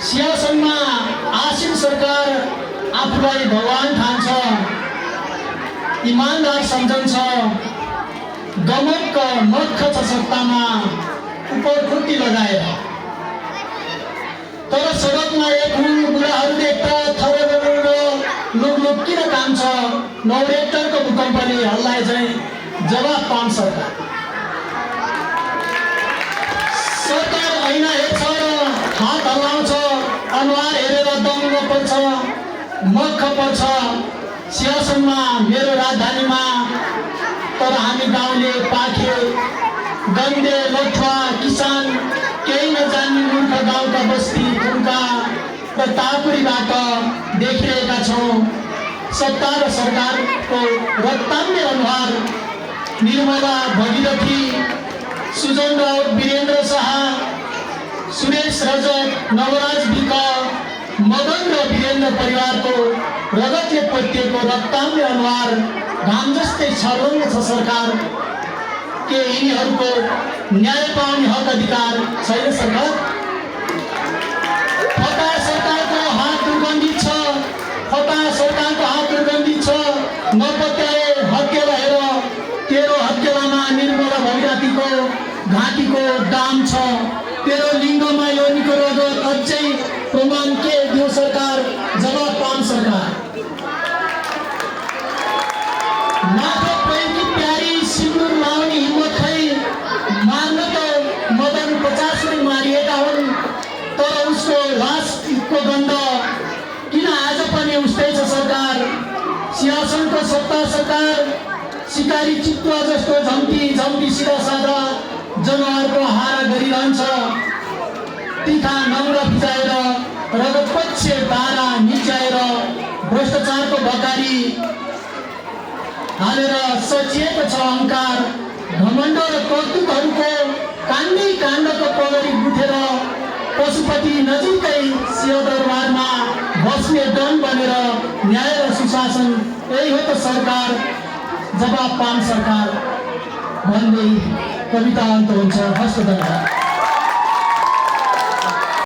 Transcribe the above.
सिंहासनमा आसीन सरकार आफूलाई भगवान ठान्छ, इमानदार सम्झन्छ, गमक्क मक्ख छ सत्तामा उपरखुट्टी लगाएर। तर सडकमा एक बुढाहरू देख्दा थरथर लुक किन कान्छ? 9 रेक्टरको भूकम्पले हल्लाए चाहिँ जवाफ पाउन सरकार ऐना हेर्छ र हात हल्लाउँछ, अनुहार हेरेर दङ्ग पर्छ, मक्ख पर्छ। सिंहासनमा मेरो राजधानीमा, तर हामी गाउँले पाखे गन्दे लठुवा किसान केही नजान्ने मूर्ख गाउँका बस्ती ठुम्का र तापुरीबाट देखिरहेका छौँ सत्ता र सरकारको रक्ताम्य अनुहार। निर्मला भगीरथी, सुजन राउत, वीरेन्द्र शाह, सुरेश रजक, नवराज विक, मदन र वीरेन्द्र परिवारको रगतले पोतिएको रक्ताम्य अनुहार घाम जस्तै छर्लङ्ग छ सरकार। के यिनीहरूको न्याय पाउने हक अधिकार छैन सरकार? फटा सरकारको हात दुर्गन्धित छ, फटा सरकारको हात दुर्गन्धित छ। नपत्याए हत्केला हेर, तेरो हत्केलामा निर्मला भगीरथीको घाँटीको दाम छ। तेरो लिङ्गमा योनिको रगत अझै प्रमाण के दियो सरकार? जवाब पाउन सरकार। माथा पैकी प्यारी सिन्दुर लाउने हिम्मत खै, मार्न त मदन 50 मारिएका हुन्, तर उसको लासको गन्ध किन आज पनि उस्तै छ सरकार? सिंहासनको सत्ता सरकार सिकारी चितुवा जस्तो झम्ती झम्ती सिधा साधा जनावरको हारा गरिरहन्छ। तिखा नङ्ग्रा भिजाएर रगतपक्ष बारा निच्याएर भ्रष्टाचारको भकारी हालेर सचिएको छ अहङ्कार। घमण्ड र कौतुकहरूको काण्डै काण्डको पगडी गुथेर पशुपति नजिकै सिंहदरबारमा बस्ने डन बनेर न्याय र सुशासन यही हो त सरकार। जवाब पाउन सरकार भन्दै कविता अन्त हुन्छ। हस्त धन्यवाद।